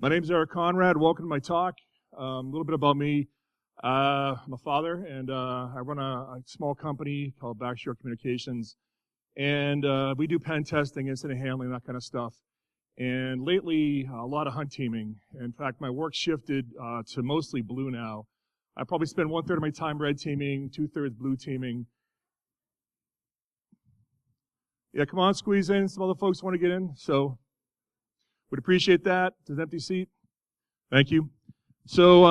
My name is Eric Conrad. Welcome to my talk. A little bit about me. I'm a father, and I run a small company called Backshore Communications. And we do pen testing, incident handling, that kind of stuff. And lately, a lot of hunt teaming. In fact, my work shifted to mostly blue now. I probably spend 1/3 of my time red teaming, 2/3 blue teaming. Yeah, come on, squeeze in. Some other folks want to get in, so would appreciate that. There's an empty seat. Thank you. So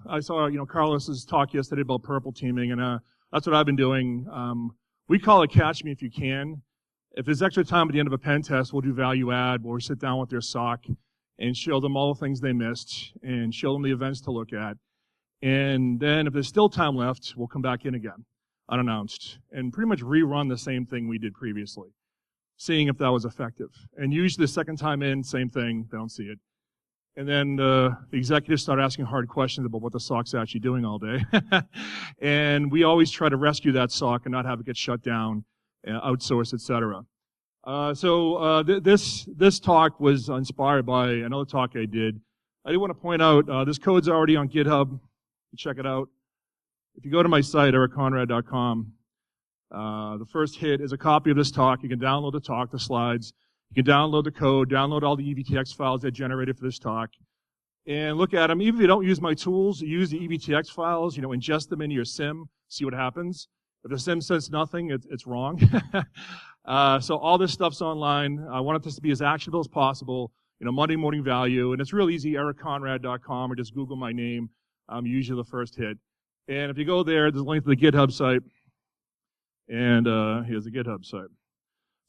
I saw, Carlos's talk yesterday about purple teaming, and that's what I've been doing. We call it catch me if you can. If there's extra time at the end of a pen test, we'll do value add, where we sit down with their SOC and show them all the things they missed and show them the events to look at. And then if there's still time left, we'll come back in again, unannounced, and pretty much rerun the same thing we did previously, seeing if that was effective. And usually the second time in, same thing, they don't see it. And then the executives start asking hard questions about what the SOC's actually doing all day. And we always try to rescue that SOC and not have it get shut down, outsourced, etc. This talk was inspired by another talk I did. I do want to point out, this code's already on GitHub. You check it out. If you go to my site, ericconrad.com, the first hit is a copy of this talk. You can download the talk, the slides. You can download the code, download all the EVTX files that generated for this talk, and look at them. Even if you don't use my tools, use the EVTX files, ingest them into your SIM, see what happens. If the SIM says nothing, it's wrong. So all this stuff's online. I wanted this to be as actionable as possible, Monday morning value, and it's real easy, ericconrad.com, or just Google my name. I'm usually the first hit. And if you go there, there's a link to the GitHub site. And here's the GitHub site.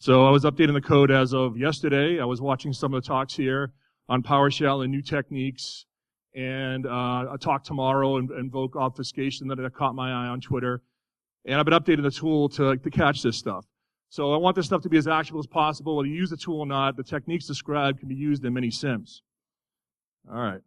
So I was updating the code as of yesterday. I was watching some of the talks here on PowerShell and new techniques. And a talk tomorrow, Invoke obfuscation, that caught my eye on Twitter. And I've been updating the tool to catch this stuff. So I want this stuff to be as actionable as possible. Whether you use the tool or not, the techniques described can be used in many SIMs. All right.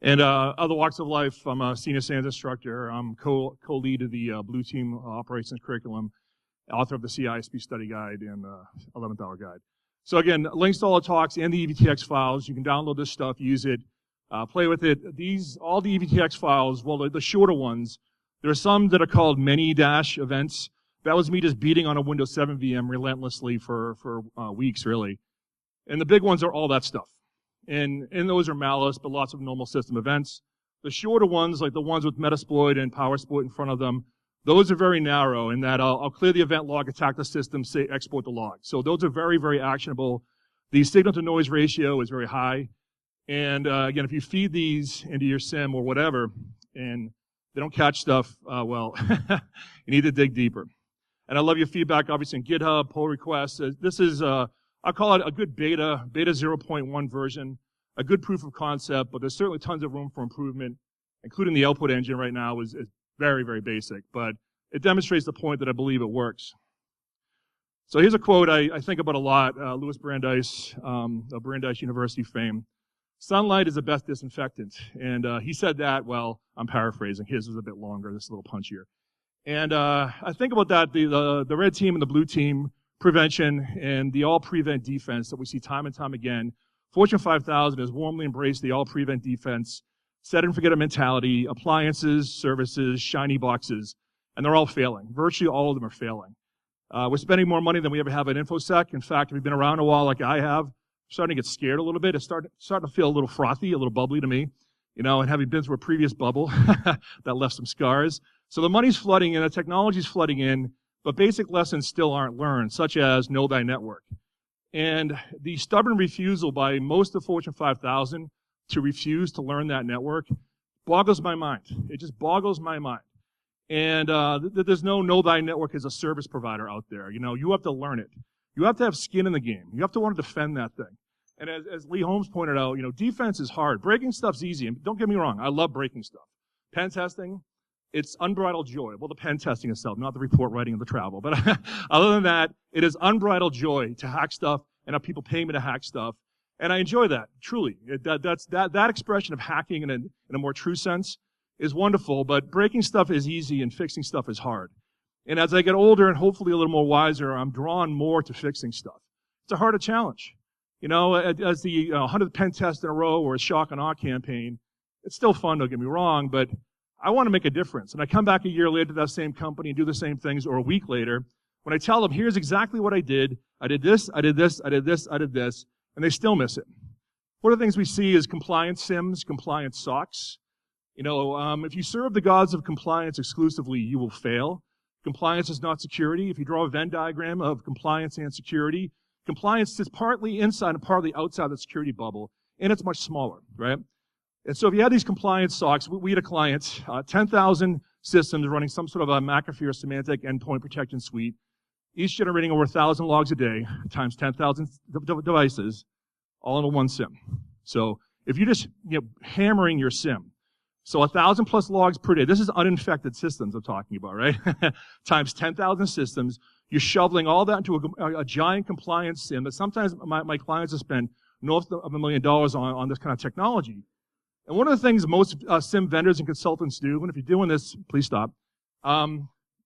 And other walks of life, I'm a senior SANS instructor. I'm co-lead of the Blue Team Operations Curriculum, author of the CISP Study Guide and 11th Hour Guide. So again, links to all the talks and the EVTX files. You can download this stuff, use it, play with it. All the EVTX files, well, the shorter ones, there are some that are called many-dash events. That was me just beating on a Windows 7 VM relentlessly for weeks, really. And the big ones are all that stuff. And those are malice, but lots of normal system events. The shorter ones, like the ones with Metasploit and PowerSploit in front of them, those are very narrow in that I'll clear the event log, attack the system, say export the log. So those are very, very actionable. The signal-to-noise ratio is very high. And again, if you feed these into your SIM or whatever, and they don't catch stuff, well, you need to dig deeper. And I love your feedback, obviously, in GitHub, pull requests. This is I'll call it a good beta 0.1 version, a good proof of concept, but there's certainly tons of room for improvement, including the output engine right now is very, very basic, but it demonstrates the point that I believe it works. So here's a quote I think about a lot, Louis Brandeis, of Brandeis University fame. Sunlight is the best disinfectant. And he said that, well, I'm paraphrasing. His was a bit longer, this is a little punchier. And I think about that, the red team and the blue team, prevention and the all-prevent defense that we see time and time again. Fortune 5000 has warmly embraced the all-prevent defense, set and forget it mentality, appliances, services, shiny boxes, and they're all failing. Virtually all of them are failing. We're spending more money than we ever have at InfoSec. In fact, if you've been around a while like I have, I'm starting to get scared a little bit. It's starting to feel a little frothy, a little bubbly to me, and having been through a previous bubble that left some scars. So the money's flooding in, the technology's flooding in, but basic lessons still aren't learned, such as know thy network. And the stubborn refusal by most of Fortune 5000 to refuse to learn that network boggles my mind. It just boggles my mind. And there's no know thy network as a service provider out there. You have to learn it. You have to have skin in the game. You have to want to defend that thing. And as Lee Holmes pointed out, defense is hard. Breaking stuff's easy. And don't get me wrong, I love breaking stuff. Pen testing, it's unbridled joy. Well, the pen testing itself, not the report writing and the travel. But other than that, it is unbridled joy to hack stuff and have people pay me to hack stuff. And I enjoy that, truly. That expression of hacking in a more true sense is wonderful, but breaking stuff is easy and fixing stuff is hard. And as I get older and hopefully a little more wiser, I'm drawn more to fixing stuff. It's a harder challenge. You know, as the 100th pen test in a row or a shock and awe campaign, it's still fun, don't get me wrong, but I want to make a difference. And I come back a year later to that same company and do the same things, or a week later, when I tell them, here's exactly what I did this, I did this, I did this, I did this, and they still miss it. One of the things we see is compliance sims, compliance socks. You know, if you serve the gods of compliance exclusively, you will fail. Compliance is not security. If you draw a Venn diagram of compliance and security, compliance sits partly inside and partly outside the security bubble, and it's much smaller, right? And so if you had these compliance socks, we had a client, 10,000 systems running some sort of a McAfee or semantic endpoint protection suite, each generating over 1,000 logs a day times 10,000 devices, all in one SIM. So if you're just hammering your SIM, so 1,000 plus logs per day, this is uninfected systems I'm talking about, right? Times 10,000 systems, you're shoveling all that into a giant compliance SIM that sometimes my clients have spent north of $1 million on this kind of technology. And one of the things most SIM vendors and consultants do, and if you're doing this, please stop,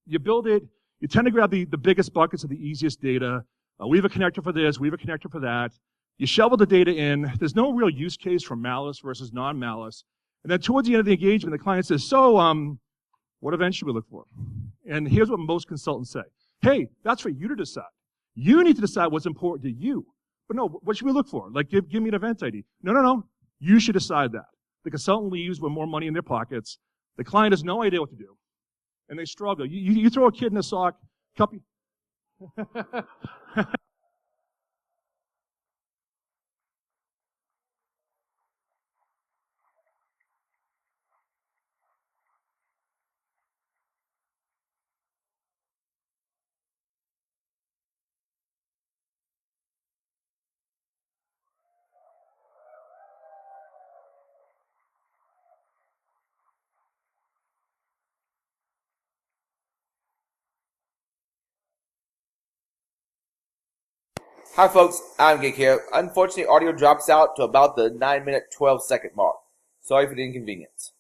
you build it, you tend to grab the biggest buckets of the easiest data. We have a connector for this, we have a connector for that. You shovel the data in. There's no real use case for malice versus non-malice. And then towards the end of the engagement, the client says, so, what event should we look for? And here's what most consultants say. Hey, that's for you to decide. You need to decide what's important to you. But no, what should we look for? Like, give me an event ID. No. You should decide that. The consultant leaves with more money in their pockets. The client has no idea what to do. And they struggle. You throw a kid in a sock, copy. Hi folks, I'm Geek here. Unfortunately, audio drops out to about the 9-minute, 12-second mark. Sorry for the inconvenience.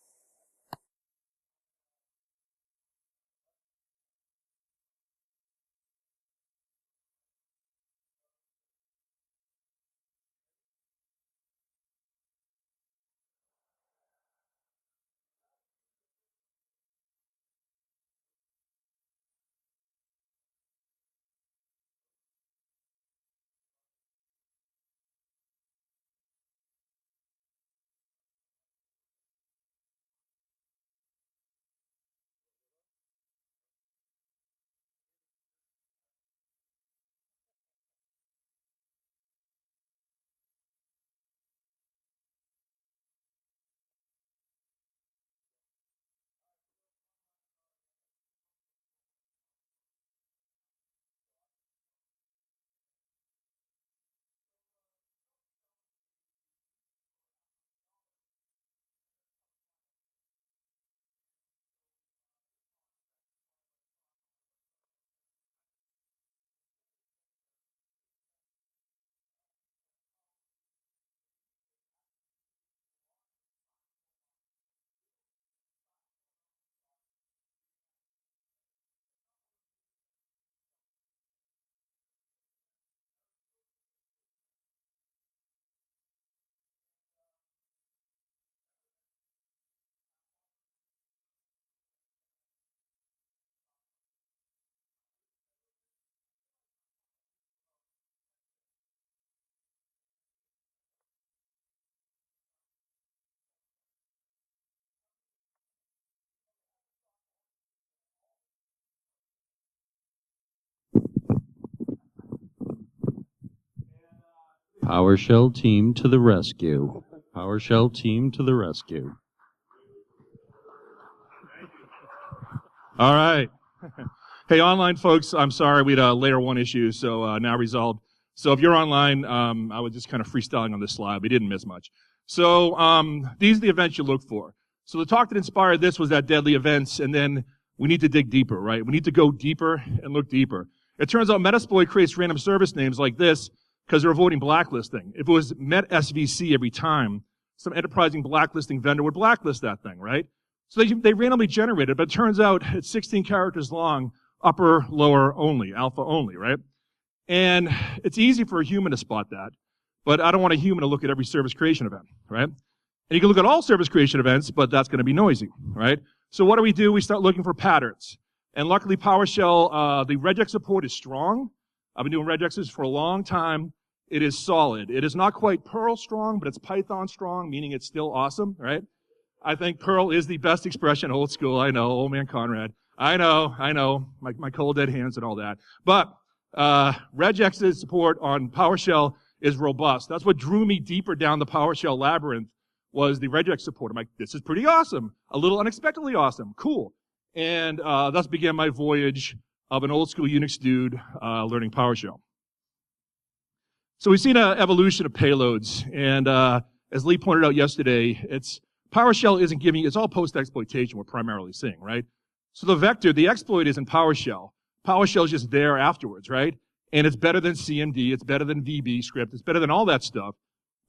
PowerShell team to the rescue. PowerShell team to the rescue. All right. Hey, online folks, I'm sorry, we had a layer one issue, so now resolved. So if you're online, I was just kind of freestyling on this slide. We didn't miss much. So these are the events you look for. So the talk that inspired this was that deadly events, and then we need to dig deeper, right? We need to go deeper and look deeper. It turns out Metasploit creates random service names like this because they're avoiding blacklisting. If it was MET SVC every time, some enterprising blacklisting vendor would blacklist that thing, right? So they randomly generated, but it turns out it's 16 characters long, upper, lower only, alpha only, right? And it's easy for a human to spot that, but I don't want a human to look at every service creation event, right? And you can look at all service creation events, but that's going to be noisy, right? So what do? We start looking for patterns. And luckily PowerShell, the Regex support is strong. I've been doing regexes for a long time. It is solid. It is not quite Perl strong, but it's Python strong, meaning it's still awesome, right? I think Perl is the best expression, old school, I know, old man Conrad. I know, my cold dead hands and all that. But Regex's support on PowerShell is robust. That's what drew me deeper down the PowerShell labyrinth, was the Regex support. I'm like, this is pretty awesome. A little unexpectedly awesome. Cool. And thus began my voyage of an old school Unix dude learning PowerShell. So we've seen an evolution of payloads. And as Lee pointed out yesterday, PowerShell isn't giving, it's all post-exploitation we're primarily seeing, right? So the vector, the exploit is in PowerShell. PowerShell is just there afterwards, right? And it's better than CMD, it's better than VB script, it's better than all that stuff.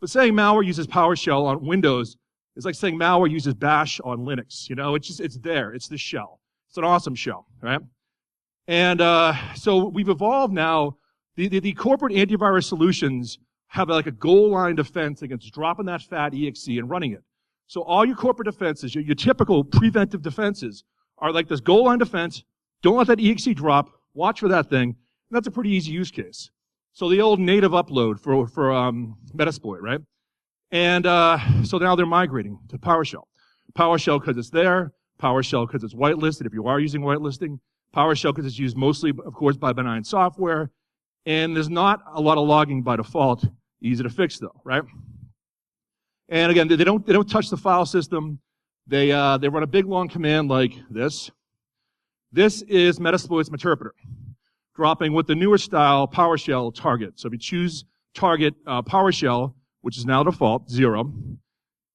But saying malware uses PowerShell on Windows is like saying malware uses Bash on Linux. You know, it's there, it's the shell. It's an awesome shell, right? And so we've evolved now. The corporate antivirus solutions have like a goal line defense against dropping that fat EXE and running it. So all your corporate defenses, your typical preventive defenses, are like this goal line defense. Don't let that EXE drop. Watch for that thing. And that's a pretty easy use case. So the old native upload for Metasploit, right? And so now they're migrating to PowerShell. PowerShell because it's there. PowerShell because it's whitelisted if you are using whitelisting. PowerShell because it's used mostly, of course, by benign software. And there's not a lot of logging by default. Easy to fix though, right? And again, they don't touch the file system. They run a big long command like this. This is Metasploit's interpreter, dropping with the newer style PowerShell target. So if you choose target PowerShell, which is now default 0,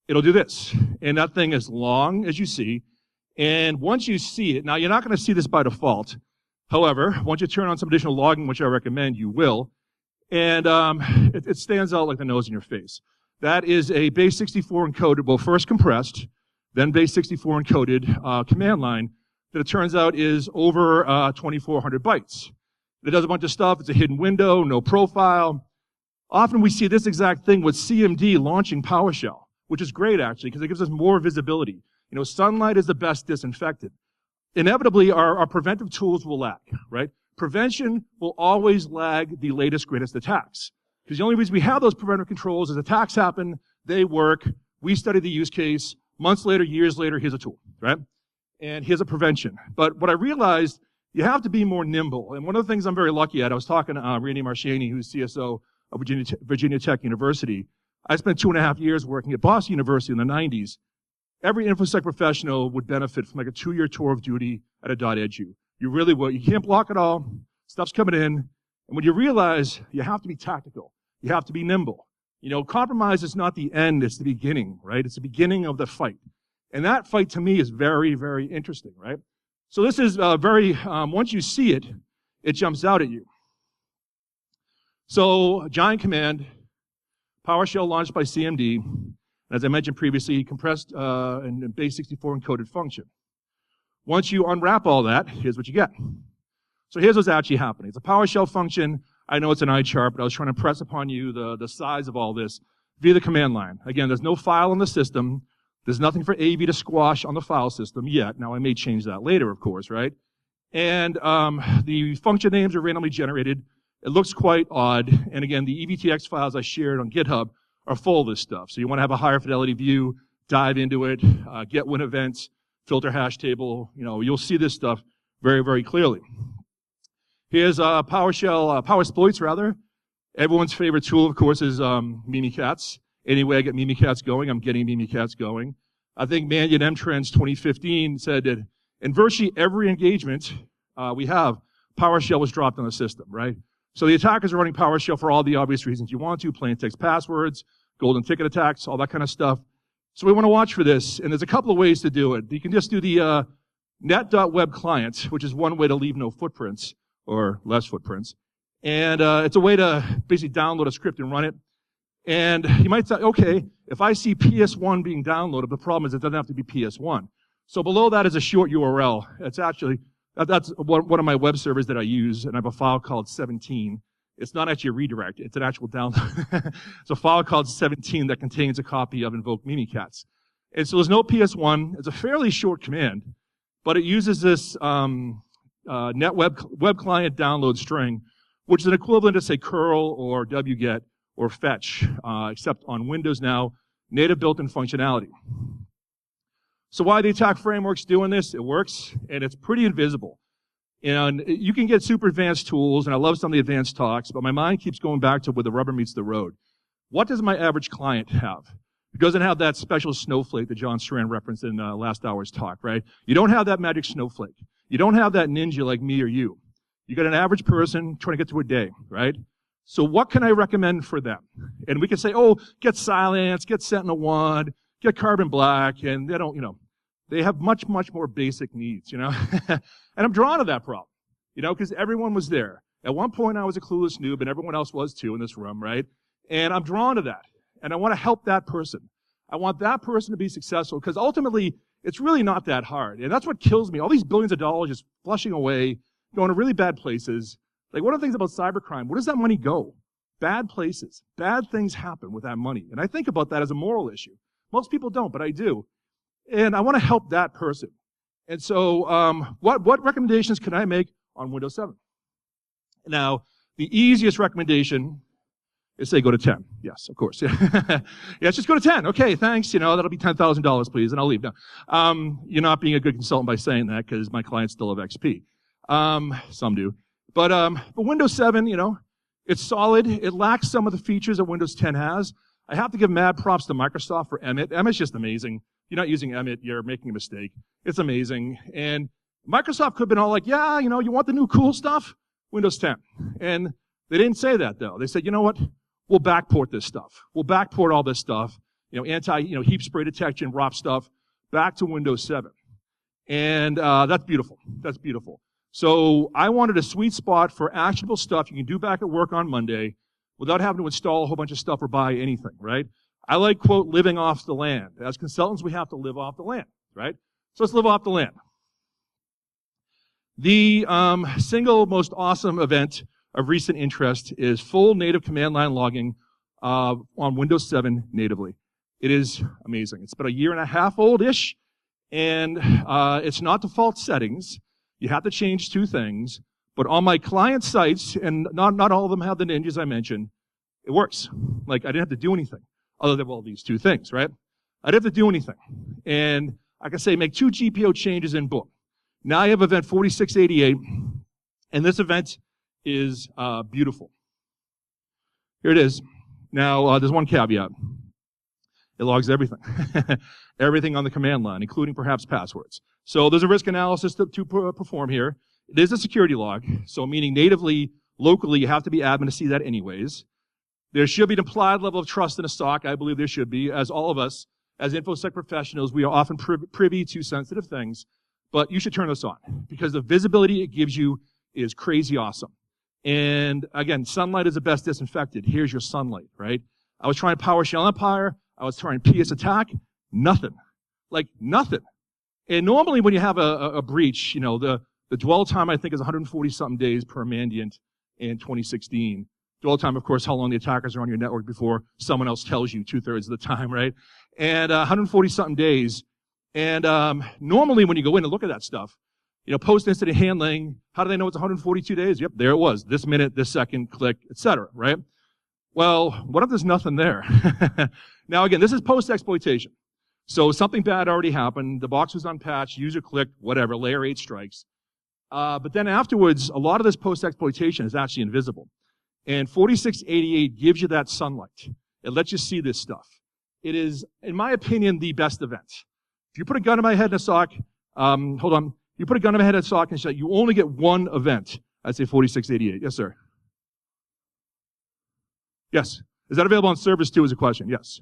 it'll do this. And that thing is long, as you see. And once you see it, now you're not going to see this by default. However, once you turn on some additional logging, which I recommend, you will. And it stands out like the nose in your face. That is a base 64 encoded, well, first compressed, then base 64 encoded command line that it turns out is over 2,400 bytes. It does a bunch of stuff. It's a hidden window, no profile. Often we see this exact thing with CMD launching PowerShell, which is great actually because it gives us more visibility. You know, sunlight is the best disinfectant. Inevitably, our preventive tools will lag, right? Prevention will always lag the latest, greatest attacks. Because the only reason we have those preventive controls is attacks happen, they work, we study the use case, months later, years later, here's a tool, right? And here's a prevention. But what I realized, you have to be more nimble. And one of the things I'm very lucky at, I was talking to Randy Marchini, who's CSO of Virginia Tech University. I spent 2.5 years working at Boston University in the 90s. Every InfoSec professional would benefit from like a 2-year tour of duty at a .edu. You really will. You can't block it all. Stuff's coming in. And when you realize you have to be tactical, you have to be nimble. You know, compromise is not the end, it's the beginning, right? It's the beginning of the fight. And that fight to me is very, very interesting, right? So this is once you see it, it jumps out at you. So giant command, PowerShell launched by CMD. As I mentioned previously, compressed and base 64 encoded function. Once you unwrap all that, here's what you get. So here's what's actually happening. It's a PowerShell function. I know it's an eye chart, but I was trying to impress upon you the size of all this via the command line. Again, there's no file in the system. There's nothing for AV to squash on the file system yet. Now, I may change that later, of course, right? And the function names are randomly generated. It looks quite odd. And again, the EVTX files I shared on GitHub are full of this stuff. So you want to have a higher fidelity view, dive into it, get win events, filter hash table. You know, you'll see this stuff very, very clearly. Here's PowerShell, PowerSploits rather. Everyone's favorite tool, of course, is Mimikatz. Anyway, I get Mimikatz going, I'm getting Mimikatz going. I think Mandiant M-Trends 2015 said that in virtually every engagement we have, PowerShell was dropped on the system, right? So the attackers are running PowerShell for all the obvious reasons you want to, plain text passwords, golden ticket attacks, all that kind of stuff. So we want to watch for this, and there's a couple of ways to do it. You can just do the net.web client, which is one way to leave no footprints, or less footprints. And it's a way to basically download a script and run it. And you might say, okay, if I see PS1 being downloaded, the problem is it doesn't have to be PS1. So below that is a short URL. It's actually, that's one of my web servers that I use, and I have a file called 17. It's not actually a redirect, it's an actual download. It's a file called 17 that contains a copy of Invoke Mimikatz. And so there's no PS1. It's a fairly short command, but it uses this NetWeb web client download string, which is an equivalent to, say, curl or wget or fetch, except on Windows now, native built-in functionality. So why the attack framework's doing this? It works, and it's pretty invisible. And you can get super advanced tools, and I love some of the advanced talks, but my mind keeps going back to where the rubber meets the road. What does my average client have? It doesn't have that special snowflake that John Strand referenced in last hour's talk, right? You don't have that magic snowflake. You don't have that ninja like me or you. You got an average person trying to get through a day, right? So what can I recommend for them? And we can say, oh, get Silence, get Sentinel-1, get Carbon Black, and they don't, they have much, much more basic needs, And I'm drawn to that problem, because everyone was there. At one point, I was a clueless noob, and everyone else was too in this room, right? And I'm drawn to that. And I want to help that person. I want that person to be successful, because ultimately, it's really not that hard. And that's what kills me. All these billions of dollars just flushing away, going to really bad places. Like, one of the things about cybercrime, where does that money go? Bad places. Bad things happen with that money. And I think about that as a moral issue. Most people don't, but I do. And I want to help that person. And so what recommendations can I make on Windows 7? Now, the easiest recommendation is say go to 10. Yes, of course. Yes, just go to 10. Okay, thanks. That'll be $10,000, please, and I'll leave. No, you're not being a good consultant by saying that, because my clients still have XP. Some do. But Windows 7, it's solid. It lacks some of the features that Windows 10 has. I have to give mad props to Microsoft for Emmet. Emmet's just amazing. You're not using Emmet, you're making a mistake. It's amazing. And Microsoft could have been all like, yeah, you want the new cool stuff? Windows 10. And they didn't say that, though. They said, you know what? We'll backport this stuff. We'll backport all this stuff, heap spray detection, ROP stuff, back to Windows 7. And that's beautiful. That's beautiful. So I wanted a sweet spot for actionable stuff you can do back at work on Monday without having to install a whole bunch of stuff or buy anything, right? I like, quote, living off the land. As consultants, we have to live off the land, right? So let's live off the land. The single most awesome event of recent interest is full native command line logging on Windows 7 natively. It is amazing. It's about a year and a half old-ish, and it's not default settings. You have to change two things, but on my client sites, and not all of them have the ninjas I mentioned, it works. Like, I didn't have to do anything other than, well, these two things, right? I didn't have to do anything. And I can say make 2 GPO changes in book. Now I have event 4688, and this event is beautiful. Here it is. Now, there's one caveat. It logs everything. Everything on the command line, including perhaps passwords. So there's a risk analysis to perform here. It is a security log, so meaning natively, locally, you have to be admin to see that anyways. There should be an implied level of trust in a SOC. I believe there should be. As all of us, as InfoSec professionals, we are often privy to sensitive things. But you should turn this on, because the visibility it gives you is crazy awesome. And again, sunlight is the best disinfectant. Here's your sunlight, right? I was trying PowerShell Empire. I was trying PS Attack. Nothing. Like, nothing. And normally when you have a breach, the dwell time, I think, is 140-something days per Mandiant in 2016. Dwell time, of course, how long the attackers are on your network before someone else tells you 2/3 of the time, right? And 140-something days. And normally when you go in and look at that stuff, post-incident handling, how do they know it's 142 days? Yep, there it was. This minute, this second, click, etc., right? Well, what if there's nothing there? Now, again, this is post-exploitation. So something bad already happened. The box was unpatched, user clicked, whatever, layer 8 strikes. But then afterwards, a lot of this post-exploitation is actually invisible. And 4688 gives you that sunlight. It lets you see this stuff. It is, in my opinion, the best event. If you put a gun in my head in a SOC, hold on. You put a gun in my head in a SOC and say, you only get one event. I'd say 4688. Yes, sir. Yes. Is that available on servers too is a question? Yes.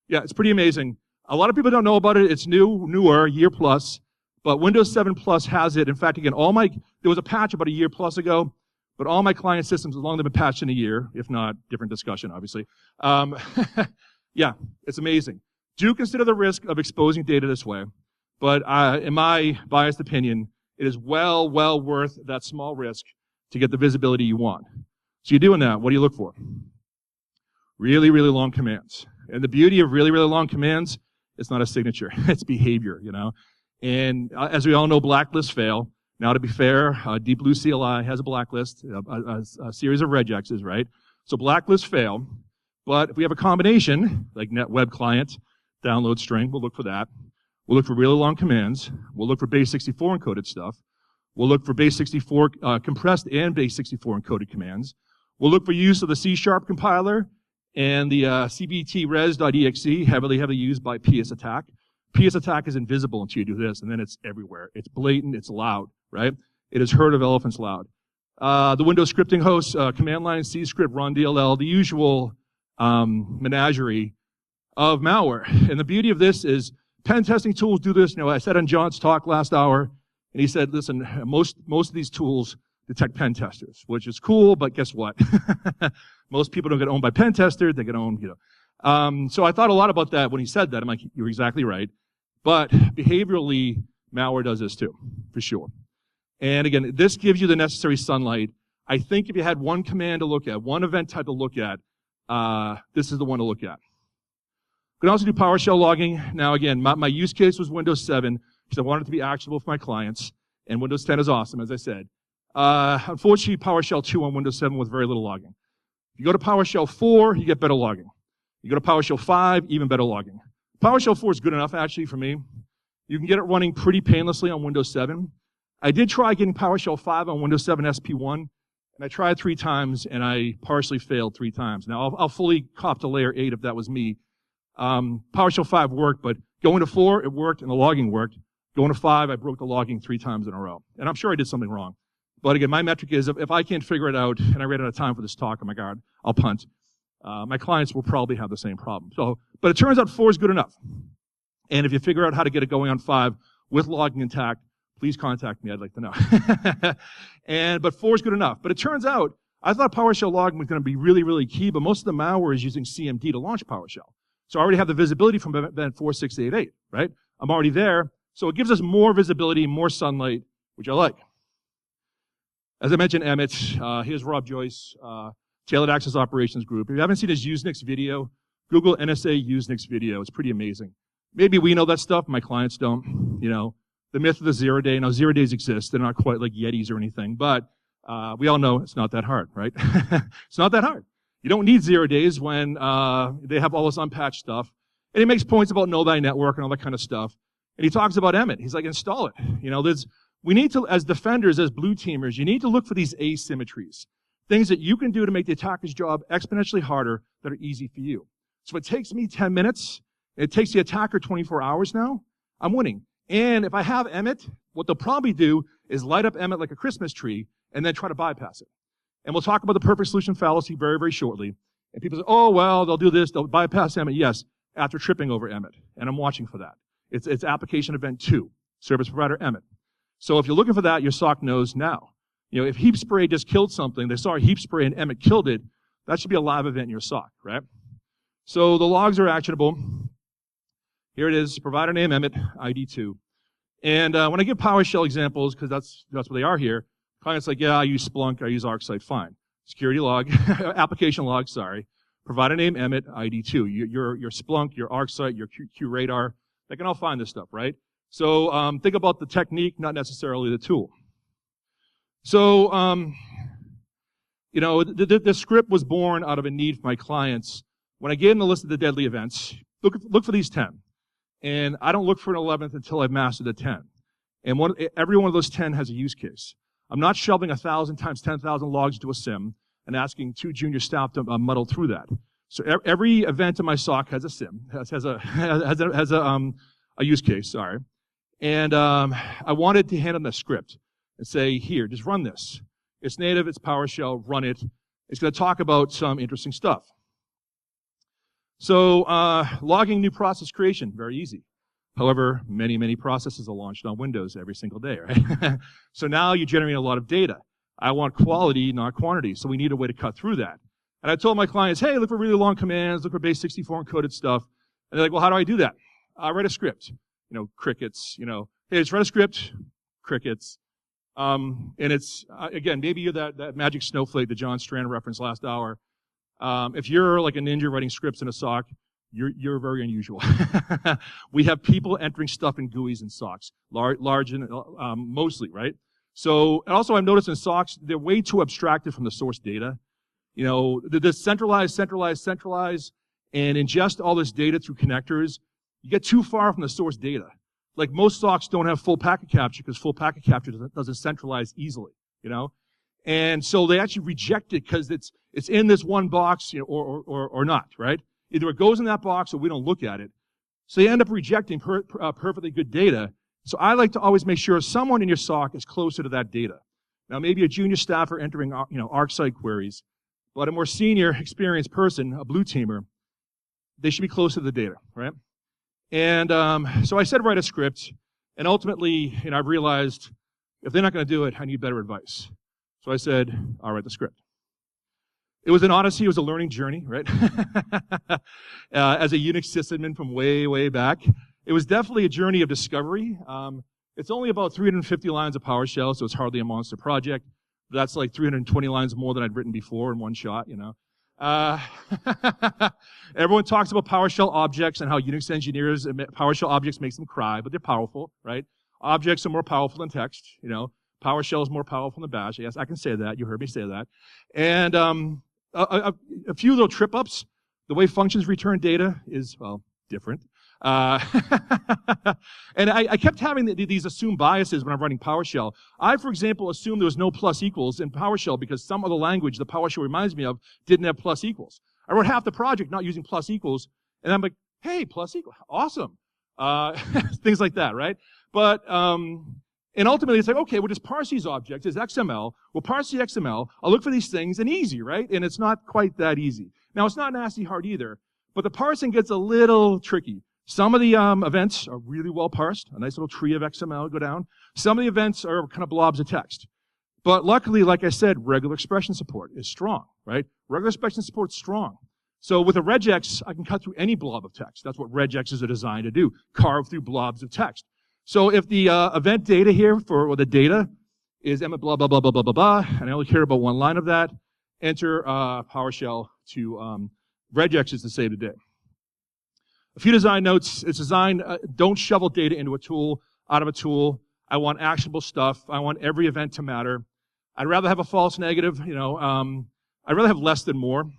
Yeah, it's pretty amazing. A lot of people don't know about it. It's newer, year plus. But Windows 7 Plus has it. In fact, again, there was a patch about a year plus ago, but all my client systems, as long as they've been patched in a year, if not, different discussion, obviously. Yeah, it's amazing. Do consider the risk of exposing data this way. But in my biased opinion, it is well worth that small risk to get the visibility you want. So you're doing that. What do you look for? Really long commands. And the beauty of really long commands, it's not a signature. It's behavior, you know. And as we all know, blacklists fail. Now, to be fair, DeepBlue CLI has a blacklist, a series of regexes, right? So blacklists fail. But if we have a combination, like NetWeb client, download string, we'll look for that. We'll look for really long commands. We'll look for base64 encoded stuff. We'll look for base64 compressed and base64 encoded commands. We'll look for use of the C# compiler and the cbtres.exe, heavily used by PS attack. PS attack is invisible until you do this, and then it's everywhere. It's blatant, it's loud, right? It is herd of elephants loud. The Windows scripting host, command line, C script, run DLL, the usual menagerie of malware. And the beauty of this is pen testing tools do this. You know, I said on John's talk last hour, and he said, listen, most of these tools detect pen testers, which is cool, but guess what? Most people don't get owned by pen testers, they get owned, you know. So I thought a lot about that when he said that. I'm like, you're exactly right. But behaviorally, malware does this too, for sure. And again, this gives you the necessary sunlight. I think if you had one command to look at, one event type to look at, this is the one to look at. You can also do PowerShell logging. Now again, my use case was Windows 7 because I wanted it to be actionable for my clients. And Windows 10 is awesome, as I said. Unfortunately, PowerShell 2 on Windows 7 with very little logging. If you go to PowerShell 4, you get better logging. You go to PowerShell 5, even better logging. PowerShell 4 is good enough, actually, for me. You can get it running pretty painlessly on Windows 7. I did try getting PowerShell 5 on Windows 7 SP1, and I tried 3 times, and I partially failed 3 times. Now, I'll fully cop to layer 8 if that was me. PowerShell 5 worked, but going to 4, it worked, and the logging worked. Going to 5, I broke the logging 3 times in a row. And I'm sure I did something wrong. But again, my metric is if I can't figure it out, and I ran out of time for this talk, oh my God, I'll punt. My clients will probably have the same problem. But it turns out 4 is good enough. And if you figure out how to get it going on 5 with logging intact, please contact me. I'd like to know. But 4 is good enough. But it turns out, I thought PowerShell logging was going to be really key, but most of the malware is using CMD to launch PowerShell. So I already have the visibility from event 4688, right? I'm already there. So it gives us more visibility, more sunlight, which I like. As I mentioned, Emmett, here's Rob Joyce, Tailored Access Operations Group. If you haven't seen his Usenix video, Google NSA Usenix video. It's pretty amazing. Maybe we know that stuff. My clients don't. You know, the myth of the 0 day. Now, 0 days exist. They're not quite like Yetis or anything, but we all know it's not that hard, right? It's not that hard. You don't need 0 days when they have all this unpatched stuff. And he makes points about know thy network and all that kind of stuff. And he talks about Emmett. He's like, install it. You know, we need to, as defenders, as blue teamers, you need to look for these asymmetries. Things that you can do to make the attacker's job exponentially harder that are easy for you. So it takes me 10 minutes. It takes the attacker 24 hours now. I'm winning. And if I have Emmett, what they'll probably do is light up Emmett like a Christmas tree and then try to bypass it. And we'll talk about the perfect solution fallacy very shortly. And people say, oh, well, they'll do this. They'll bypass Emmett. Yes, after tripping over Emmett. And I'm watching for that. It's application event 2, service provider Emmett. So if you're looking for that, your SOC knows now. You know, if heap spray just killed something, they saw a heap spray and Emmett killed it, that should be a live event in your SOC, right? So the logs are actionable. Here it is, provider name Emmett, ID 2. And when I give PowerShell examples, because that's what they are here, clients like, yeah, I use Splunk, I use ArcSight, fine. Security log, application log, sorry. Provider name Emmett, ID 2. Your Splunk, your ArcSight, your QRadar, they can all find this stuff, right? So think about the technique, not necessarily the tool. So, you know, the script was born out of a need for my clients. When I gave them the list of the deadly events, look for these 10. And I don't look for an 11th until I've mastered the 10. And every one of those 10 has a use case. I'm not shoving 1,000 times 10,000 logs into a SIM and asking 2 junior staff to muddle through that. So every event in my SOC has a SIM, has a use case, sorry. And I wanted to hand them the script and say, here, just run this. It's native, it's PowerShell, run it. It's going to talk about some interesting stuff. So logging new process creation, very easy. However, many processes are launched on Windows every single day, right? So now you're generating a lot of data. I want quality, not quantity, so we need a way to cut through that. And I told my clients, hey, look for really long commands, look for base64 encoded stuff. And they're like, well, how do I do that? Write a script. crickets, hey, let's write a script, crickets. And it's, again, maybe you're that magic snowflake that John Strand referenced last hour. If you're like a ninja writing scripts in a SOC, you're very unusual. We have people entering stuff in GUIs and SOCs, large and mostly, right? So, and also I've noticed in SOCs, they're way too abstracted from the source data. The centralize, and ingest all this data through connectors. You get too far from the source data. Like most SOCs don't have full packet capture because full packet capture doesn't centralize easily, And so they actually reject it because it's in this one box, or not, right? Either it goes in that box or we don't look at it. So you end up rejecting perfectly good data. So I like to always make sure someone in your SOC is closer to that data. Now maybe a junior staffer entering, ArcSight queries, but a more senior, experienced person, a blue teamer, they should be close to the data, right? And so I said write a script, and ultimately, I've realized if they're not going to do it, I need better advice. So I said, I'll write the script. It was an odyssey. It was a learning journey, right? As a Unix sysadmin from way, way back, it was definitely a journey of discovery. It's only about 350 lines of PowerShell, so it's hardly a monster project. That's like 320 lines more than I'd written before in one shot, Everyone talks about PowerShell objects and how Unix engineers admit PowerShell objects makes them cry, but they're powerful, right? Objects are more powerful than text, PowerShell is more powerful than Bash. Yes, I can say that. You heard me say that. And a few little trip-ups. The way functions return data is, different. And I kept having these assumed biases when I'm writing PowerShell. I, for example, assumed there was no plus equals in PowerShell because some of the language that PowerShell reminds me of didn't have plus equals. I wrote half the project not using plus equals, and I'm like, hey, plus equal, awesome. Things like that, right? But, and ultimately it's like, okay, we'll just parse these objects as XML. We'll parse the XML. I'll look for these things, and easy, right? And it's not quite that easy. Now, it's not nasty hard either, but the parsing gets a little tricky. Some of the events are really well parsed, a nice little tree of XML go down. Some of the events are kind of blobs of text. But luckily, like I said, regular expression support is strong, right? Regular expression support is strong. So with a regex, I can cut through any blob of text. That's what regexes are designed to do, carve through blobs of text. So if the event data here or the data is blah, blah, blah, blah, blah, blah, blah, and I only care about one line of that, enter PowerShell to regexes to save the day. A few design notes. It's designed, don't shovel data into a tool, out of a tool. I want actionable stuff. I want every event to matter. I'd rather have a false negative, I'd rather have less than more.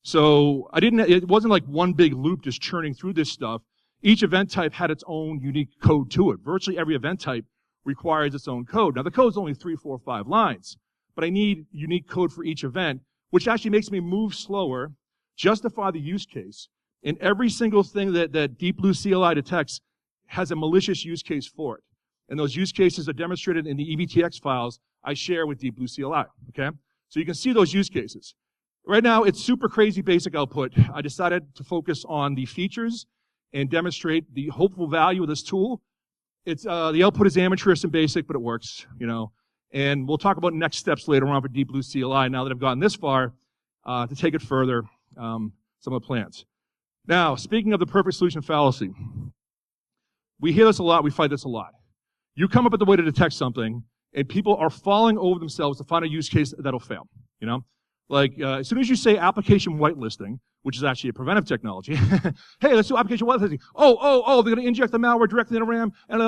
So it wasn't like one big loop just churning through this stuff. Each event type had its own unique code to it. Virtually every event type requires its own code. Now the code's only 3, 4, 5 lines, but I need unique code for each event, which actually makes me move slower, justify the use case. And every single thing that DeepBlue CLI detects has a malicious use case for it. And those use cases are demonstrated in the EBTX files I share with DeepBlue CLI, okay? So you can see those use cases. Right now, it's super crazy basic output. I decided to focus on the features and demonstrate the hopeful value of this tool. It's the output is amateurish and basic, but it works, And we'll talk about next steps later on for DeepBlue CLI now that I've gotten this far to take it further, some of the plans. Now, speaking of the perfect solution fallacy, we hear this a lot, we fight this a lot. You come up with a way to detect something, and people are falling over themselves to find a use case that'll fail, Like, as soon as you say application whitelisting, which is actually a preventive technology, hey, let's do application whitelisting. Oh, they're going to inject the malware directly into RAM, and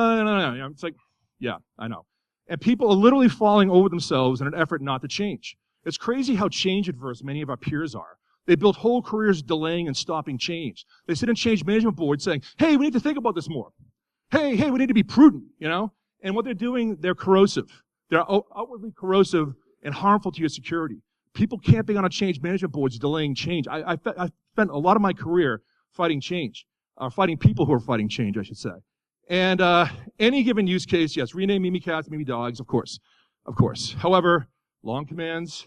it's like, yeah, I know. And people are literally falling over themselves in an effort not to change. It's crazy how change adverse many of our peers are. They built whole careers delaying and stopping change. They sit in change management boards saying, hey, we need to think about this more. Hey, we need to be prudent, And what they're doing, they're corrosive. They're outwardly corrosive and harmful to your security. People camping on a change management boards delaying change. I spent a lot of my career fighting change, fighting people who are fighting change, I should say. And any given use case, yes, rename Mimi cats, Mimi dogs, of course. However, long commands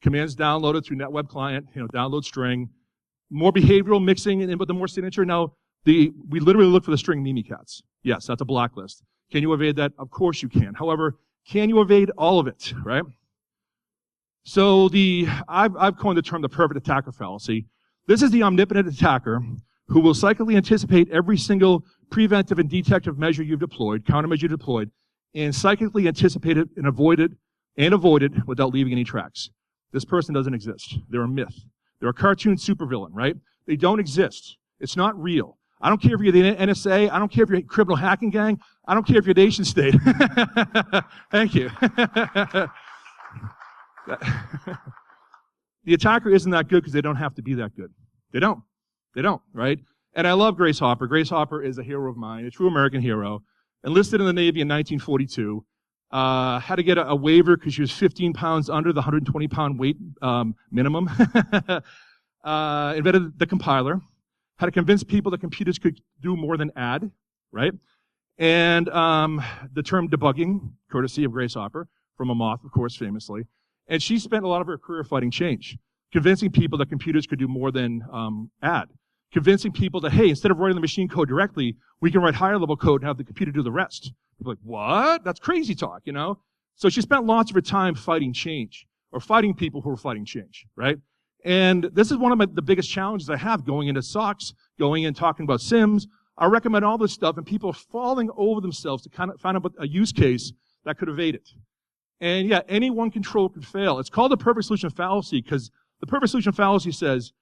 downloaded through NetWeb client, download string, more behavioral mixing and input the more signature. Now, we literally look for the string Mimi cats. Yes, that's a blacklist. Can you evade that? Of course you can. However, can you evade all of it, right? So I've coined the term the perfect attacker fallacy. This is the omnipotent attacker who will psychically anticipate every single preventive and detective measure you've deployed, countermeasure you've deployed, and psychically anticipate it and avoid it without leaving any tracks. This person doesn't exist. They're a myth. They're a cartoon supervillain, right? They don't exist. It's not real. I don't care if you're the NSA. I don't care if you're a criminal hacking gang. I don't care if you're nation state. Thank you. The attacker isn't that good because they don't have to be that good. They don't, right? And I love Grace Hopper. Grace Hopper is a hero of mine, a true American hero. Enlisted in the Navy in 1942. Had to get a waiver because she was 15 pounds under the 120-pound weight minimum. Invented the compiler. Had to convince people that computers could do more than add, right? And the term debugging, courtesy of Grace Hopper, from a moth, of course, famously. And she spent a lot of her career fighting change, convincing people that computers could do more than add. Convincing people that, hey, instead of writing the machine code directly, we can write higher level code and have the computer do the rest. People are like, what? That's crazy talk, you know? So she spent lots of her time fighting change, or fighting people who were fighting change, right? And this is one of the biggest challenges I have going into SOCs, going and talking about SIMs. I recommend all this stuff, and people are falling over themselves to kind of find out a use case that could evade it. And yeah, any one control could fail. It's called the perfect solution fallacy because the perfect solution fallacy says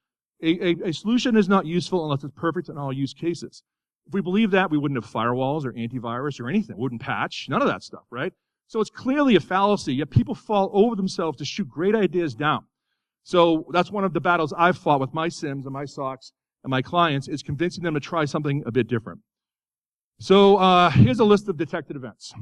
a solution is not useful unless it's perfect in all use cases. If we believe that, we wouldn't have firewalls or antivirus or anything. We wouldn't patch, none of that stuff, right? So it's clearly a fallacy, yet people fall over themselves to shoot great ideas down. So that's one of the battles I've fought with my SIMs and my SOCs and my clients, is convincing them to try something a bit different. So here's a list of detected events.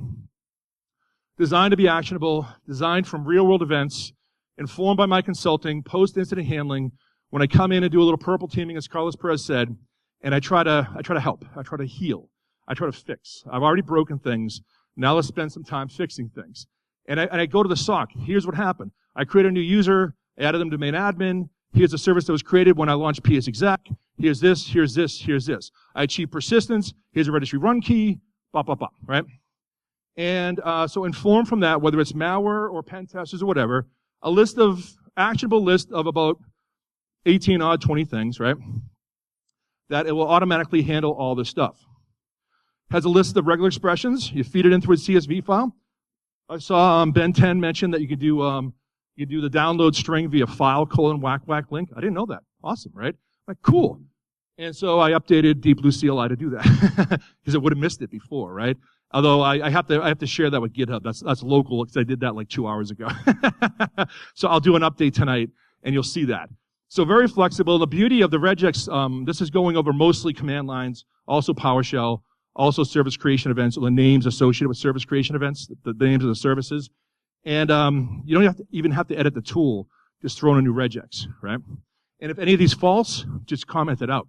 Designed to be actionable, designed from real-world events, informed by my consulting, post-incident handling. When I come in and do a little purple teaming, as Carlos Perez said, and I try to help, I try to heal, I try to fix. I've already broken things. Now let's spend some time fixing things. And I go to the SOC. Here's what happened. I created a new user, added them to main admin. Here's a service that was created when I launched PS exec. Here's this, here's this, here's this. I achieved persistence. Here's a registry run key, right? And so informed from that, whether it's malware or pen testers or whatever, a list of, actionable list of about 18 odd 20 things, right? That it will automatically handle all this stuff. Has a list of regular expressions. You feed it into a CSV file. I saw Ben 10 mention that you could do the download string via file : whack link. I didn't know that. Awesome, right? Like, cool. And so I updated DeepBlue CLI to do that because it would have missed it before, right? Although I have to share that with GitHub. That's local because I did that like 2 hours ago. So I'll do an update tonight and you'll see that. So very flexible. The beauty of the Regex, this is going over mostly command lines, also PowerShell, also service creation events, or the names associated with service creation events, the names of the services. And you don't even have to edit the tool, just throw in a new regex, right? And if any of these false, just comment it out.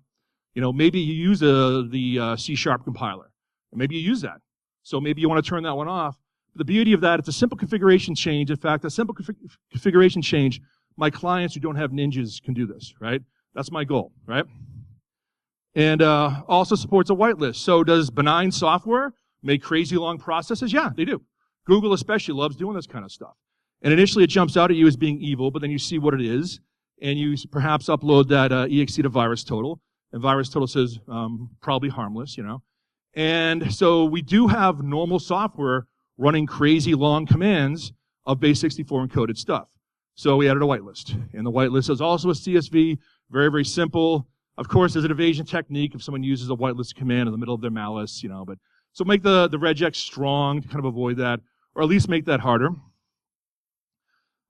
You know, maybe you use the C# compiler, and maybe you use that. So maybe you want to turn that one off. But the beauty of that, it's a simple configuration change. In fact, a simple configuration change, my clients who don't have ninjas can do this, right? That's my goal, right? And also supports a whitelist. So does benign software make crazy long processes? Yeah, they do. Google especially loves doing this kind of stuff. And initially it jumps out at you as being evil, but then you see what it is, and you perhaps upload that exe to VirusTotal, and VirusTotal says probably harmless, you know. And so we do have normal software running crazy long commands of base64 encoded stuff. So we added a whitelist. And the whitelist is also a CSV, very, very simple. Of course, there's an evasion technique if someone uses a whitelist command in the middle of their malice, you know, but so make the regex strong to kind of avoid that, or at least make that harder.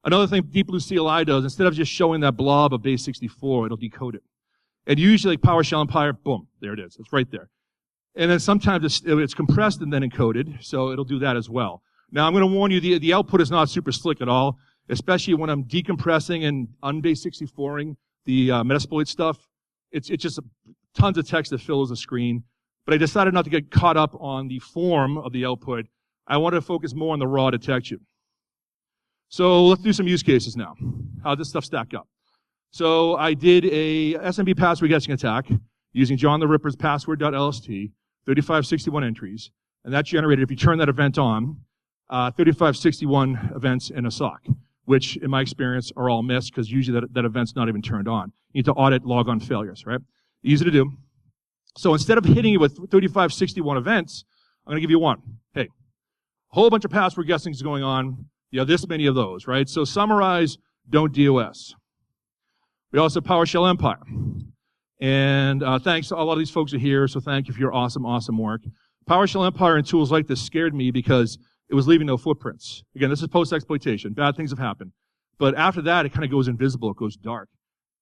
Another thing DeepBlue CLI does, instead of just showing that blob of base64, it'll decode it. And usually like PowerShell Empire, boom, there it is. It's right there. And then sometimes it's compressed and then encoded, so it'll do that as well. Now, I'm going to warn you, the output is not super slick at all, especially when I'm decompressing and unbase64ing the Metasploit stuff. It's just tons of text that fills the screen. But I decided not to get caught up on the form of the output. I wanted to focus more on the raw detection. So let's do some use cases now. How does this stuff stack up? So I did a SMB password guessing attack using John the Ripper's password.lst, 3561 entries, and that generated, if you turn that event on, 3561 events in a SOC, which in my experience are all missed because usually that event's not even turned on. You need to audit logon failures, right? Easy to do. So instead of hitting you with 3561 events, I'm going to give you one. Hey, a whole bunch of password guessing is going on. You have this many of those, right? So summarize, don't DOS. We also have PowerShell Empire. And thanks, a lot of these folks are here, so thank you for your awesome, awesome work. PowerShell Empire and tools like this scared me because it was leaving no footprints. Again, this is post-exploitation. Bad things have happened. But after that, it kind of goes invisible. It goes dark.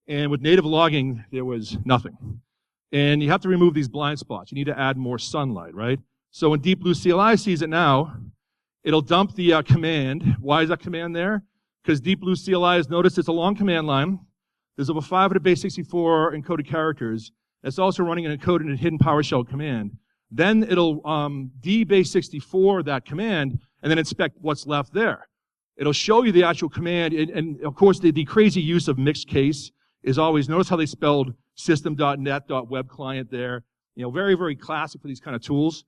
And with native logging, there was nothing. And you have to remove these blind spots. You need to add more sunlight, right? So when DeepBlue CLI sees it now, it'll dump the command. Why is that command there? Because DeepBlue CLI has noticed it's a long command line. There's over 500 base 64 encoded characters. It's also running an encoded and hidden PowerShell command. Then it'll dbase 64 that command and then inspect what's left there. It'll show you the actual command, and of course the crazy use of mixed case is always, notice how they spelled system.net.web client there. You know, very, very classic for these kind of tools.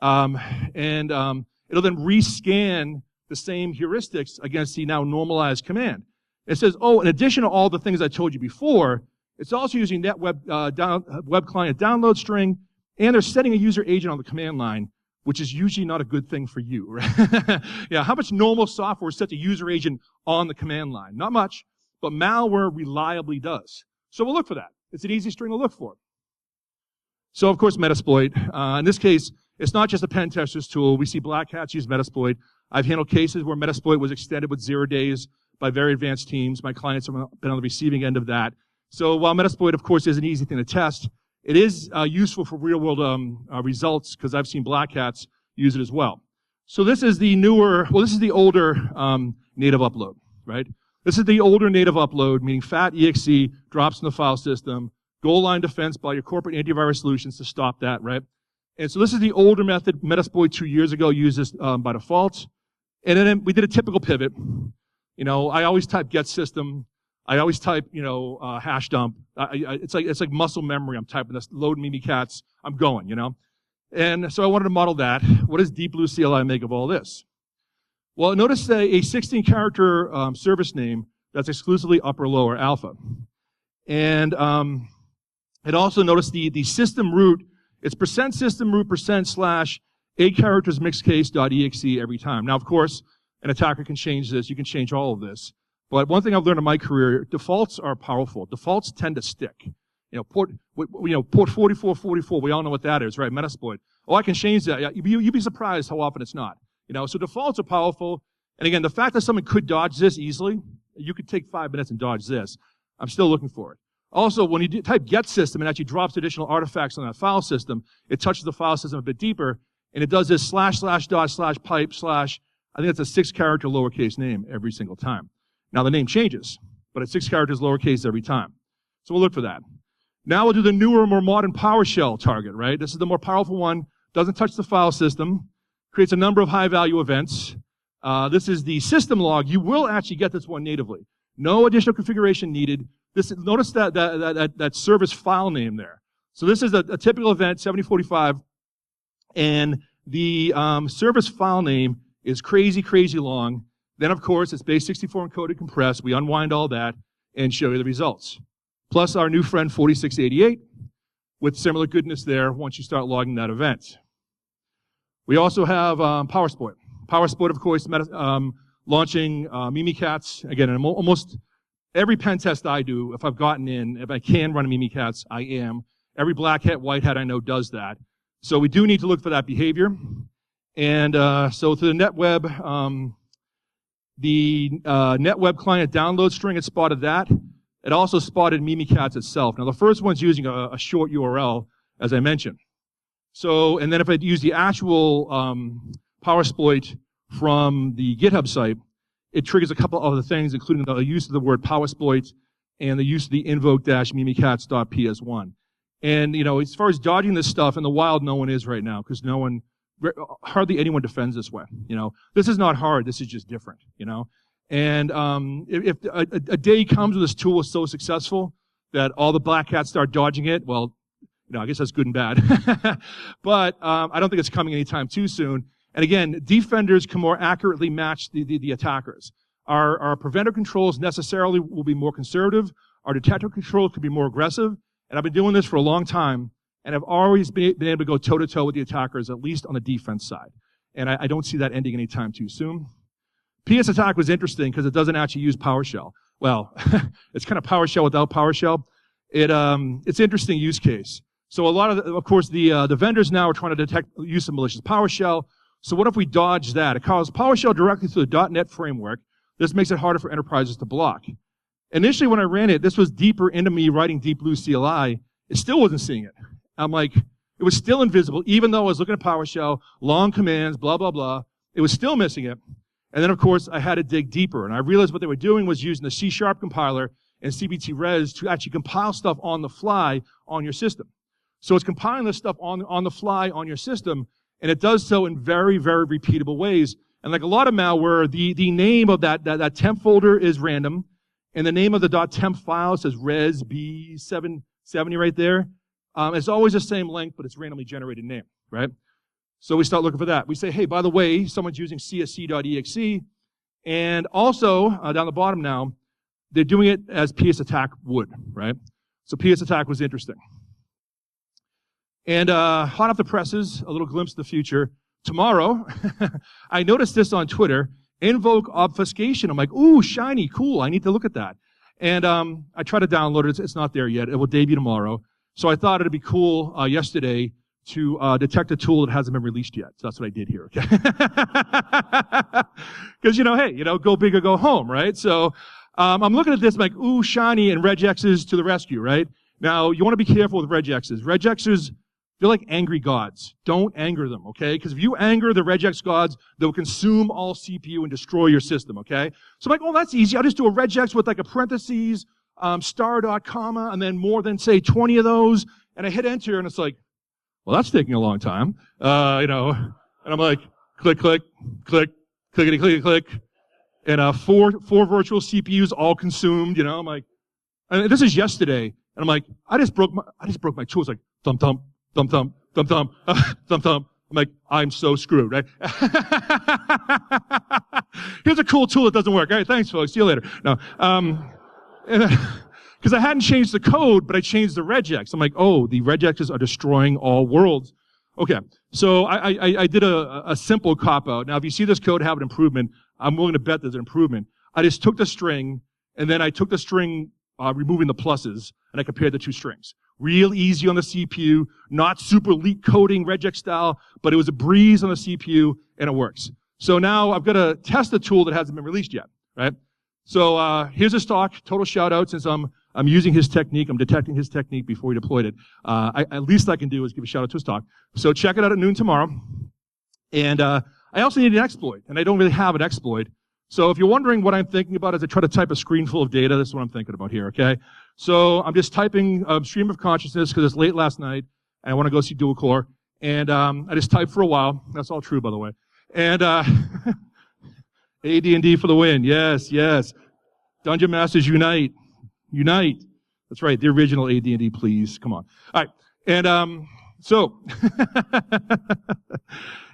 It'll then rescan the same heuristics against the now normalized command. It says, oh, in addition to all the things I told you before, it's also using NetWeb web client download string, and they're setting a user agent on the command line, which is usually not a good thing for you, right? Yeah, how much normal software sets a user agent on the command line? Not much, but malware reliably does. So we'll look for that. It's an easy string to look for. So, of course, Metasploit. In this case, it's not just a pen tester's tool. We see black hats use Metasploit. I've handled cases where Metasploit was extended with 0 days by very advanced teams. My clients have been on the receiving end of that. So while Metasploit, of course, is an easy thing to test, it is useful for real-world results because I've seen black hats use it as well. So this is the newer, well, this is the older native upload, right? This is the older native upload, meaning fat exe drops in the file system, goal line defense by your corporate antivirus solutions to stop that, right? And so this is the older method. Metasploit 2 years ago used this by default. And then we did a typical pivot. You know, I always type get system. I always type, you know, hash dump. It's like muscle memory. I'm typing this, load Mimikatz. I'm going, you know. And so I wanted to model that. What does DeepBlue CLI make of all this? Well, notice a 16-character service name that's exclusively upper, lower, alpha. And it also notice the system root. It's % system root % / 8 characters mixed case.exe every time. Now, of course, an attacker can change this. You can change all of this. But one thing I've learned in my career, defaults are powerful. Defaults tend to stick. You know, port 4444, we all know what that is, right? Metasploit. Oh, I can change that. You'd be surprised how often it's not. You know, so defaults are powerful. And again, the fact that someone could dodge this easily, you could take 5 minutes and dodge this. I'm still looking for it. Also, when you type get system, it actually drops additional artifacts on that file system. It touches the file system a bit deeper, and it does this / / pipe / I think it's a 6-character lowercase name every single time. Now the name changes, but it's 6 characters lowercase every time. So we'll look for that. Now we'll do the newer, more modern PowerShell target, right? This is the more powerful one. Doesn't touch the file system. Creates a number of high-value events. This is the system log. You will actually get this one natively. No additional configuration needed. Notice that service file name there. So this is a typical event, 7045, and the service file name is crazy, crazy long. Then, of course, it's base 64 encoded compressed. We unwind all that and show you the results. Plus our new friend 4688 with similar goodness there once you start logging that event. We also have PowerSploit. PowerSploit, of course, launching Mimikatz. Again, in almost every pen test I do, if I've gotten in, if I can run a Mimikatz, I am. Every black hat, white hat I know does that. So we do need to look for that behavior. And so through the NetWeb, NetWeb client download string, it spotted that. It also spotted Mimikatz itself. Now, the first one's using a short URL, as I mentioned. So, and then if I use the actual PowerSploit from the GitHub site, it triggers a couple other things, including the use of the word PowerSploit and the use of the invoke-mimikatz.ps1. And, you know, as far as dodging this stuff, in the wild, no one is right now, because hardly anyone defends this way. You know, this is not hard. This is just different, you know. And if a day comes where this tool is so successful that all the black hats start dodging it, well, you know, I guess that's good and bad. But I don't think it's coming anytime too soon. And again, defenders can more accurately match the attackers. Our preventer controls necessarily will be more conservative. Our detector controls could be more aggressive. And I've been doing this for a long time. and I've always been able to go toe-to-toe with the attackers, at least on the defense side. And I don't see that ending anytime too soon. PS attack was interesting because it doesn't actually use PowerShell. Well, it's kind of PowerShell without PowerShell. It's an interesting use case. So a lot of course, the vendors now are trying to detect use of malicious PowerShell. So what if we dodge that? It calls PowerShell directly through the .NET framework. This makes it harder for enterprises to block. Initially, when I ran it, this was deeper into me writing DeepBlue CLI. It still wasn't seeing it. I'm like, it was still invisible, even though I was looking at PowerShell, long commands, blah, blah, blah. It was still missing it. And then, of course, I had to dig deeper. And I realized what they were doing was using the C# compiler and CBT-res to actually compile stuff on the fly on your system. So it's compiling this stuff on the fly on your system, and it does so in very, very repeatable ways. And like a lot of malware, the name of that temp folder is random, and the name of the .temp file says res B770 right there. It's always the same length, but it's randomly generated name, right? So we start looking for that. We say, hey, by the way, someone's using csc.exe, and also, down the bottom now, they're doing it as PS attack would, right? So PS attack was interesting. And hot off the presses, a little glimpse of the future. Tomorrow, I noticed this on Twitter, Invoke obfuscation. I'm like, ooh, shiny, cool, I need to look at that. And I tried to download it. It's not there yet. It will debut tomorrow. So I thought it'd be cool yesterday to detect a tool that hasn't been released yet. So that's what I did here, okay? Because, hey, go big or go home, right? So I'm looking at this, I'm like, ooh, shiny, and regexes to the rescue, right? Now, you want to be careful with regexes. Regexes, they're like angry gods. Don't anger them, okay? Because if you anger the regex gods, they'll consume all CPU and destroy your system, okay? So I'm like, oh, that's easy. I'll just do a regex with like a parentheses, star dot comma, and then more than, say, 20 of those. And I hit enter, and it's like, well, that's taking a long time. And I'm like, click, click, click, clickety, clickety, click. And four virtual CPUs all consumed, I'm like, and this is yesterday. And I'm like, I just broke my tool. It's like, thump, thump. Thump, thump, thump, thump, thump, thump. I'm like, I'm so screwed, right? Here's a cool tool that doesn't work. All right, thanks, folks. See you later. No, because I hadn't changed the code, but I changed the regex. I'm like, oh, the regexes are destroying all worlds. Okay, so I did a simple cop-out. Now, if you see this code have an improvement, I'm willing to bet there's an improvement. I just took the string, and then I took the string, removing the pluses, and I compared the two strings. Real easy on the CPU, not super leak coding regex style, but it was a breeze on the CPU, and it works. So now I've got to test the tool that hasn't been released yet, right? So here's a stock, total shout out, since I'm using his technique, I'm detecting his technique before he deployed it. At least I can do is give a shout out to his talk. So check it out at noon tomorrow. And I also need an exploit, and I don't really have an exploit. So if you're wondering what I'm thinking about as I try to type a screen full of data, this is what I'm thinking about here, okay? So I'm just typing stream of consciousness because it's late last night, and I want to go see dual core. And I just typed for a while. That's all true, by the way. And AD&D for the win. Yes, yes. Dungeon Masters unite. Unite. That's right. The original AD&D, please. Come on. All right. And so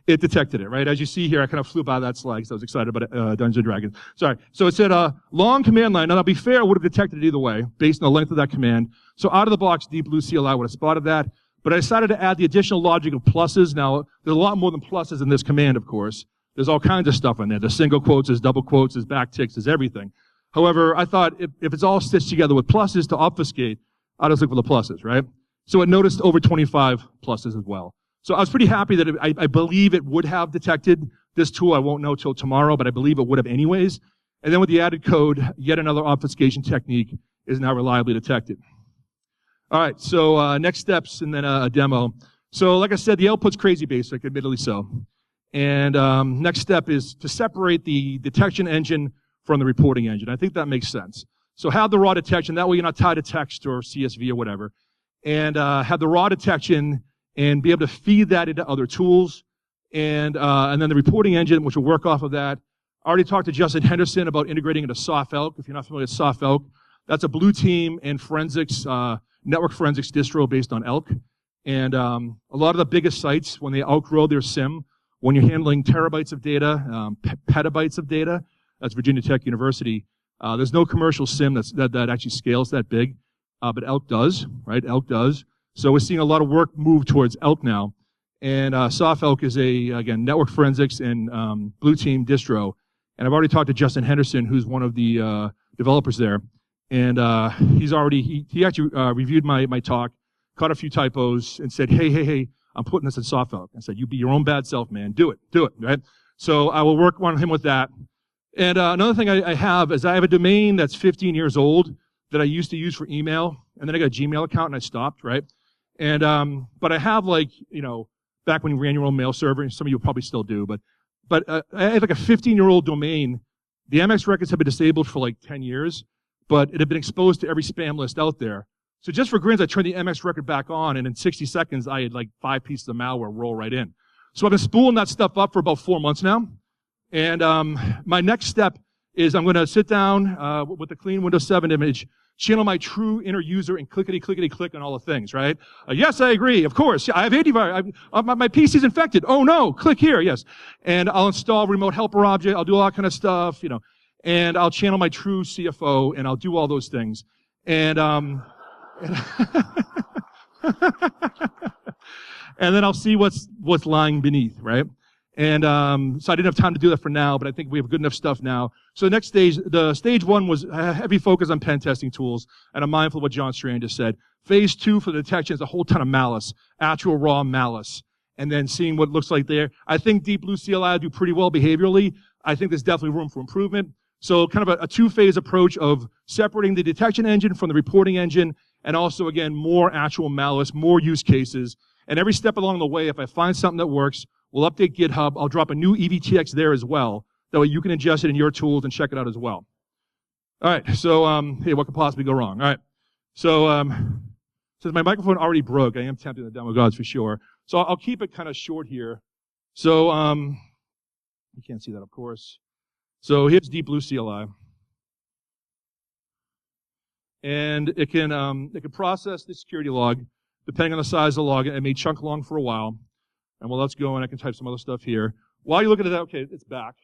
it detected it, right? As you see here, I kind of flew by that slide because I was excited about Dungeons & Dragons. Sorry. So it said long command line. Now, to be fair, I would have detected it either way based on the length of that command. So out of the box, DeepBlue CLI would have spotted that. But I decided to add the additional logic of pluses. Now, there's a lot more than pluses in this command, of course. There's all kinds of stuff in there. There's single quotes, there's double quotes, there's backticks, there's everything. However, I thought if it's all stitched together with pluses to obfuscate, I'll just look for the pluses, right? So it noticed over 25 pluses as well. So I was pretty happy that I believe it would have detected this tool. I won't know till tomorrow, but I believe it would have anyways. And then with the added code, yet another obfuscation technique is now reliably detected. All right, so next steps and then a demo. So like I said, the output's crazy basic, admittedly so. And next step is to separate the detection engine from the reporting engine. I think that makes sense. So have the raw detection. That way you're not tied to text or CSV or whatever. And have the raw detection and be able to feed that into other tools. And then the reporting engine, which will work off of that. I already talked to Justin Henderson about integrating into SoftElk. If you're not familiar with SoftElk, that's a blue team and forensics, network forensics distro based on Elk. And a lot of the biggest sites, when they outgrow their SIM, when you're handling terabytes of data, petabytes of data, that's Virginia Tech University, there's no commercial SIM that actually scales that big, but Elk does, right? Elk does. So we're seeing a lot of work move towards ELK now. And Soft ELK is again, network forensics and Blue Team distro. And I've already talked to Justin Henderson, who's one of the developers there. And he actually reviewed my talk, caught a few typos, and said, hey, I'm putting this in Soft ELK. I said, you be your own bad self, man. Do it, right? So I will work on him with that. And another thing I have is I have a domain that's 15 years old that I used to use for email, and then I got a Gmail account and I stopped, right? And but I have back when you ran your own mail server, and some of you probably still do, but I had like a 15-year-old domain. The MX records have been disabled for like 10 years, but it had been exposed to every spam list out there. So just for grins, I turned the MX record back on, and in 60 seconds, I had like 5 pieces of malware roll right in. So I've been spooling that stuff up for about 4 months now. And my next step is I'm going to sit down with the clean Windows 7 image, channel my true inner user, and clickety-click on all the things, right? Yes, I agree, of course. I have antivirus. My PC's infected. Oh, no, click here, yes. And I'll install remote helper object. I'll do all that kind of stuff, and I'll channel my true CFO, and I'll do all those things. And and then I'll see what's lying beneath, right? And so I didn't have time to do that for now, but I think we have good enough stuff now. So the next stage, the stage 1 was a heavy focus on pen testing tools, and I'm mindful of what John Strand just said. Phase 2 for the detection is a whole ton of malice, actual raw malice, and then seeing what it looks like there. I think DeepBlue CLI do pretty well behaviorally. I think there's definitely room for improvement. So kind of a two-phase approach of separating the detection engine from the reporting engine, and also, again, more actual malice, more use cases. And every step along the way, if I find something that works, we'll update GitHub. I'll drop a new EVTX there as well. That way you can ingest it in your tools and check it out as well. All right, so, hey, what could possibly go wrong? All right, so, since my microphone already broke, I am tempting the demo gods for sure. So I'll keep it kind of short here. So, you can't see that, of course. So here's DeepBlue CLI. And it can process the security log, depending on the size of the log. It may chunk along for a while. And while that's going, I can type some other stuff here. While you're looking at that, okay, it's back.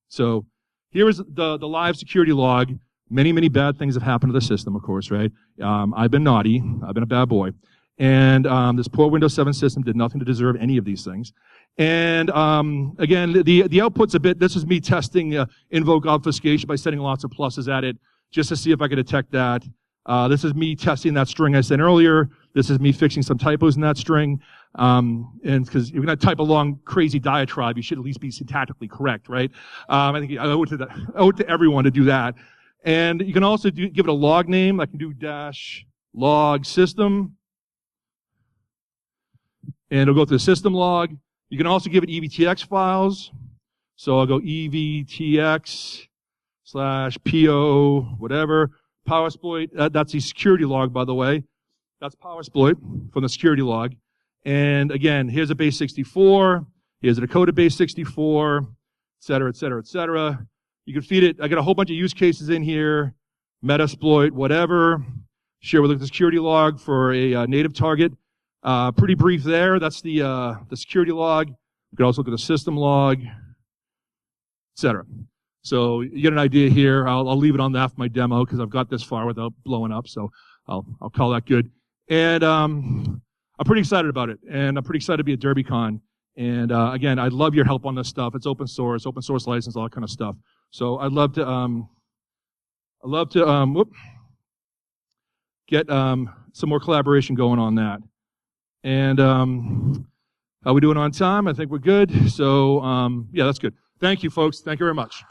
So here is the live security log. Many, many bad things have happened to the system, of course, right? I've been naughty. I've been a bad boy. And this poor Windows 7 system did nothing to deserve any of these things. And again, the output's a bit, this is me testing Invoke obfuscation by setting lots of pluses at it, just to see if I could detect that. This is me testing that string I sent earlier. This is me fixing some typos in that string. And because you're going to type a long, crazy diatribe, you should at least be syntactically correct, right? I think I owe it to everyone to do that. And you can also give it a log name. I can do -log system. And it'll go to the system log. You can also give it EVTX files. So I'll go EVTX/PO, whatever. PowerSploit, that's the security log, by the way. That's PowerSploit from the security log. And again, here's a base 64. Here's a decoded base 64, et cetera, et cetera, et cetera. You can feed it. I got a whole bunch of use cases in here. Metasploit, whatever. Share with the security log for a native target. Pretty brief there. That's the security log. You can also look at the system log, et cetera. So you get an idea here. I'll leave it on that for my demo because I've got this far without blowing up. So I'll call that good. And I'm pretty excited about it. And I'm pretty excited to be at Derbycon. And again, I'd love your help on this stuff. It's open source license, all that kind of stuff. So I'd love to get some more collaboration going on that. And how we doing on time? I think we're good. So yeah, that's good. Thank you, folks. Thank you very much.